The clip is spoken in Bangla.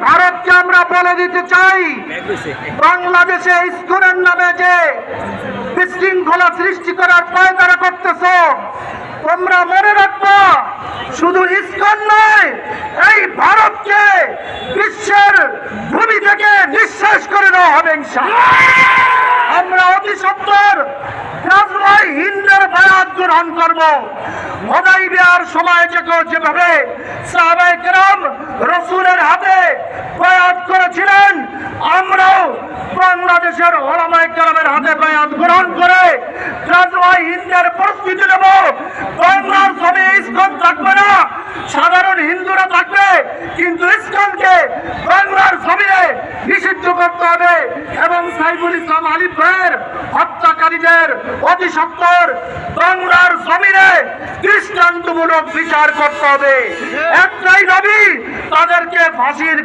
ভারতকে আমরা বলে দিতে চাই, বাংলাদেশে ইসকনের নামে যে বিশৃঙ্খলা সৃষ্টি করার পায়তারা করতেছ, তোমরা মনে রাখবা শুধু ইসকন নয়, এই ভারতকে বিশ্বের ভূমি থেকে নিঃশেষ করে দেওয়া হবে ইনশাআল্লাহ। আমরা অতি সত্বর গাজওয়ায়ে হিন্দের বায়াত গ্রহণ করব। হুদায়বিয়ার সময় যেভাবে সাহাবায়ে কেরাম রাসূলের হাতে বায়াত করেছিলেন, আমরাও বাংলাদেশের উলামায়ে কেরামের হাতে বায়াত গ্রহণ করে গাজওয়ায়ে হিন্দের প্রস্তুতি নেব। বাংলার জমি ইসকন থাকবে না, সাধারণ হিন্দুরা থাকবে, কিন্তু ইসকনকে বাংলার জমিনে নিষিদ্ধ করতে হবে এবং সাইফুল ইসলাম আলিফ ভাইয়ের হত্যাকারীদের অতি সত্বর বাংলার জমিনে দৃষ্টান্তমূলক বিচার করতে হবে। একটাই দাবি, তাদেরকে ফাঁসির